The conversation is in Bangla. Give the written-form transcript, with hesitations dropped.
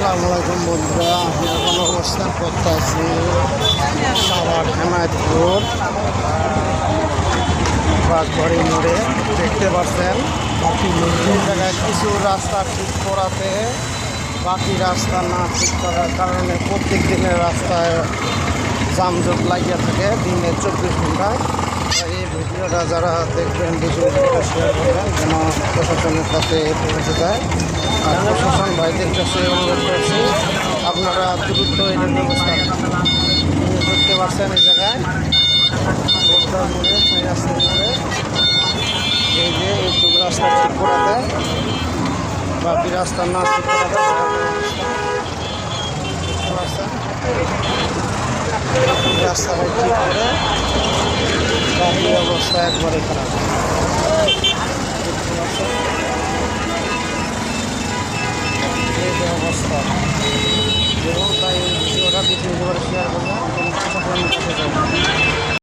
আসসালামু আলাইকুম বন্ধুরা, আমি এখন অবস্থান করতেছি সাভার হেমায়তপুর বাগবাড়ি মোড়ে। দেখতে পাচ্ছেন এই জায়গায় কিছু রাস্তা ঠিক করাতে বাকি রাস্তা না ঠিক করার কারণে প্রত্যেক দিনের রাস্তায় যানজট লাগিয়ে থাকে দিনে 24 ঘন্টা। এই ভিডিওটা যারা দেখবেন ভিডিওটা শেয়ার করবেন যেন প্রশাসনের কাছে পৌঁছে যায়। আর প্রশাসন ভাইদের কাছে অনুরোধ করছি আপনারা দ্রুত এর ব্যবস্থা দেখতে পাচ্ছেন এই জায়গায় মোড়ে রাস্তার মোড়ে এই যে এইটুকু রাস্তা ঠিক করা দেয় বাকি রাস্তা না ঠিক করা দেয় রাস্তাটা ঠিক করে বাকি অবস্থা একবারে খারাপ। এই যে অবস্থা এবং তাই ভিডিওটা বেশি করে শেয়ার করবেন।